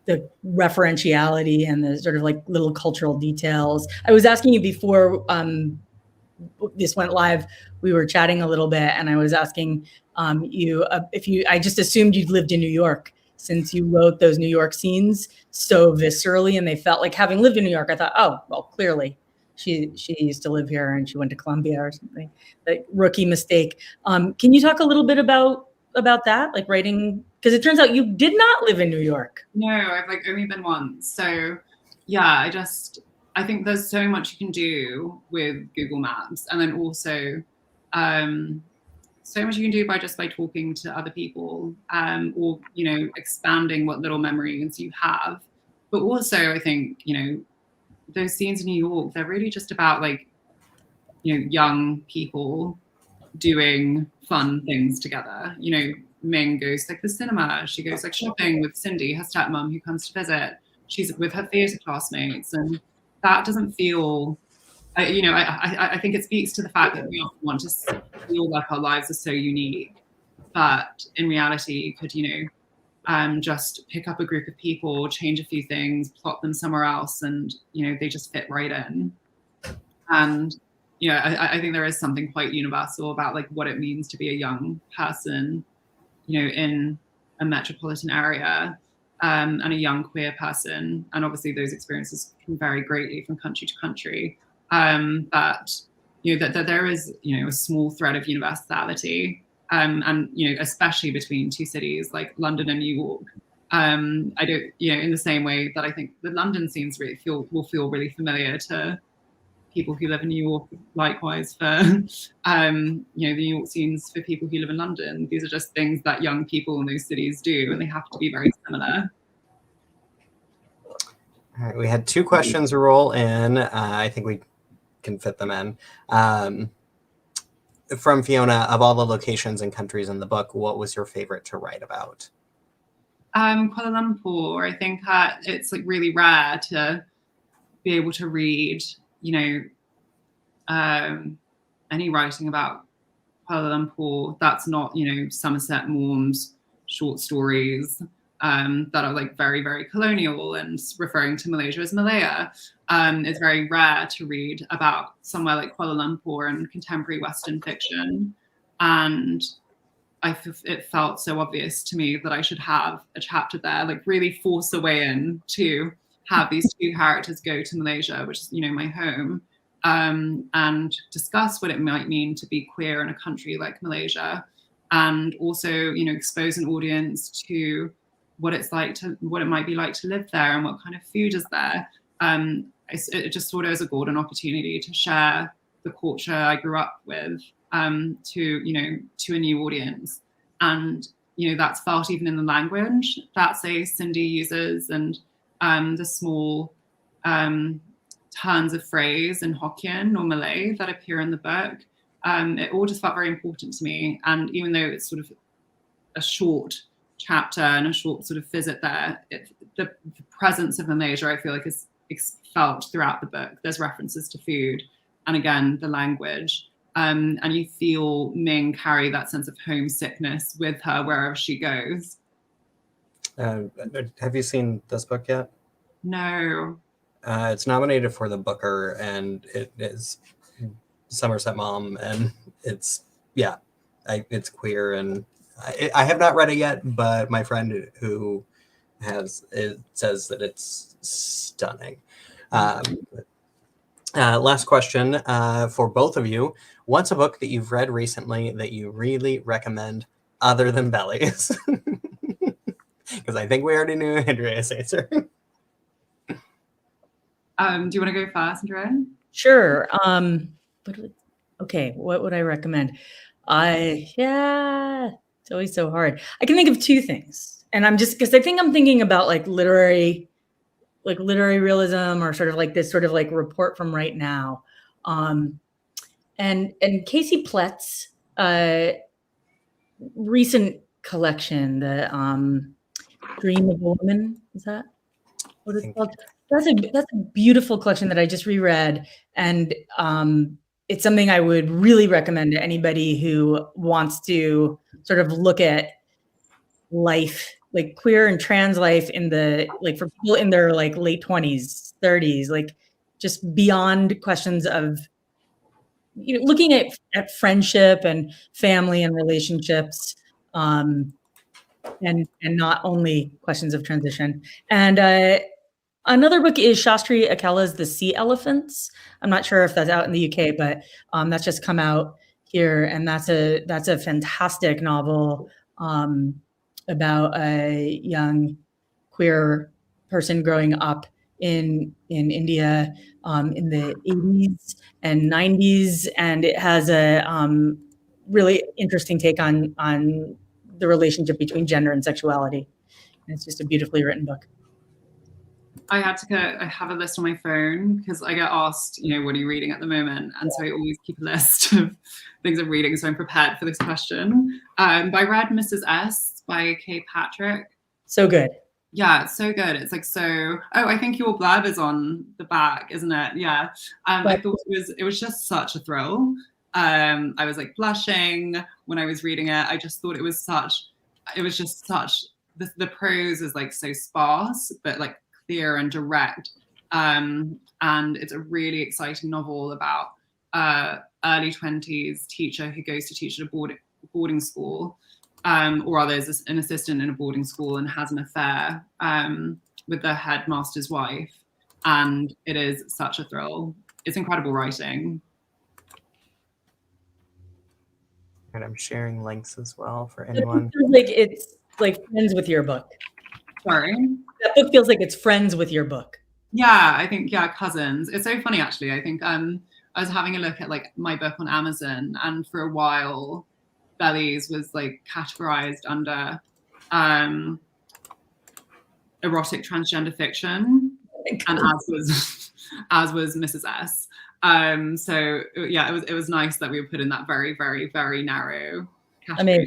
Speaker 2: the referentiality and the sort of like little cultural details. I was asking you before this went live, we were chatting a little bit, and I was asking you if you, I just assumed you'd lived in New York, since you wrote those New York scenes so viscerally, and they felt like, having lived in New York, I thought, oh, well, clearly she used to live here and she went to Columbia or something. Like, rookie mistake. Can you talk a little bit about that, like writing? Because it turns out you did not live in New York.
Speaker 3: No, I've like only been once. So yeah, I think there's so much you can do with Google Maps, and then also so much you can do by talking to other people, or expanding what little memories you have. But also, I think those scenes in New York, they're really just about like young people doing fun things together. Ming goes to like the cinema. She goes like shopping with Cindy, her stepmom, who comes to visit. She's with her theatre classmates, and that doesn't feel. I think it speaks to the fact that we often want to feel like our lives are so unique, but in reality, you could just pick up a group of people, change a few things, plot them somewhere else, and they just fit right in. And I think there is something quite universal about like what it means to be a young person, in a metropolitan area, and a young queer person. And obviously those experiences can vary greatly from country to country. But that there is a small thread of universality, and especially between two cities like London and New York. I don't in the same way that I think the London scenes will feel really familiar to people who live in New York. Likewise for the New York scenes for people who live in London. These are just things that young people in those cities do, and they have to be very similar.
Speaker 1: All right, we had 2 questions roll in. I think we can fit them in. From Fiona, of all the locations and countries in the book, what was your favorite to write about?
Speaker 3: Kuala Lumpur. I think it's like really rare to be able to read, any writing about Kuala Lumpur that's not, Somerset Maugham's short stories that are like very, very colonial and referring to Malaysia as Malaya. It's very rare to read about somewhere like Kuala Lumpur in contemporary Western fiction. And it felt so obvious to me that I should have a chapter there, like really force a way in to have these 2 characters go to Malaysia, which is, my home, and discuss what it might mean to be queer in a country like Malaysia, and also, expose an audience to what it might be like to live there and what kind of food is there. It just sort of is a golden opportunity to share the culture I grew up with to a new audience. And that's felt even in the language that, say, Cindy uses, and the small turns of phrase in Hokkien or Malay that appear in the book. It all just felt very important to me. And even though it's sort of a short chapter and a short sort of visit there, the presence of Malaysia, I feel like, is felt throughout the book. There's references to food, and again, the language. And you feel Ming carry that sense of homesickness with her wherever she goes.
Speaker 1: Have you seen this book yet?
Speaker 3: No.
Speaker 1: It's nominated for the Booker, and it is Somerset Maugham, and it's it's queer, and I have not read it yet, but my friend who has it says that it's stunning. Last question for both of you. What's a book that you've read recently that you really recommend other than Bellies? Because I think we already knew Andrea's answer.
Speaker 3: Do you want to go first, Andrea?
Speaker 2: Sure. What would I recommend? It's always so hard. I can think of two things, and I'm just because I think I'm thinking about like literary realism, or sort of like this sort of like report from right now. And Casey Plett's recent collection, the Dream of a Woman, is that what it's called? That's a beautiful collection that I just reread, and it's something I would really recommend to anybody who wants to sort of look at life, like queer and trans life in the, like for people in their like late 20s, 30s, like just beyond questions of, you know, looking at friendship and family and relationships, and not only questions of transition. And another book is Shastri Akela's The Sea Elephants. I'm not sure if that's out in the UK, but that's just come out here, and that's a fantastic novel about a young queer person growing up in India in the 80s and 90s, and it has a really interesting take on the relationship between gender and sexuality. And it's just a beautifully written book.
Speaker 3: I have a list on my phone because I get asked, you know, what are you reading at the moment? And so I always keep a list of things I'm reading, so I'm prepared for this question. I read Mrs. S by Kay Patrick.
Speaker 2: So good.
Speaker 3: Yeah, it's so good. It's like so. Oh, I think your blurb is on the back, isn't it? Yeah. I thought it was just such a thrill. I was like blushing when I was reading it. I just thought it was just such. The prose is like so sparse, but like clear and direct. And it's a really exciting novel about early 20s teacher who goes to teach at a boarding school. Or rather is an assistant in a boarding school and has an affair with the headmaster's wife. And it is such a thrill. It's incredible writing.
Speaker 1: And I'm sharing links as well for anyone.
Speaker 2: It's like friends with your book.
Speaker 3: Sorry?
Speaker 2: That book feels like it's friends with your book.
Speaker 3: Yeah, I think, cousins. It's so funny, actually. I think I was having a look at like my book on Amazon, and for a while, Bellies was like categorized under erotic transgender fiction, and as was Mrs. S. So yeah, it was nice that we were put in that very, very, very narrow category.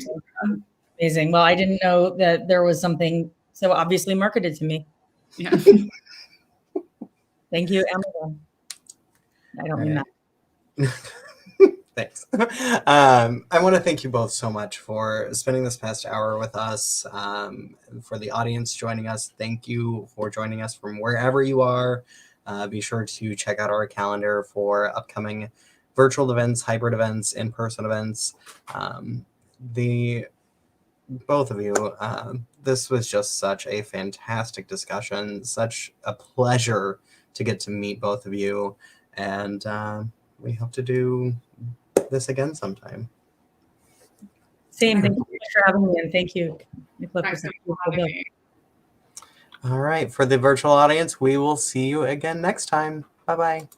Speaker 2: Amazing. Well, I didn't know that there was something so obviously marketed to me.
Speaker 3: Yeah.
Speaker 2: Thank you, Amazon. I don't mean that.
Speaker 1: Thanks. I want to thank you both so much for spending this past hour with us. For the audience joining us, thank you for joining us from wherever you are. Be sure to check out our calendar for upcoming virtual events, hybrid events, in-person events. Both of you, this was just such a fantastic discussion, such a pleasure to get to meet both of you, and we hope to do this again sometime.
Speaker 2: Same. Thank you so much for having me, and thank you, Nicola, for such a beautiful book.
Speaker 1: All right, for the virtual audience, we will see you again next time. Bye-bye.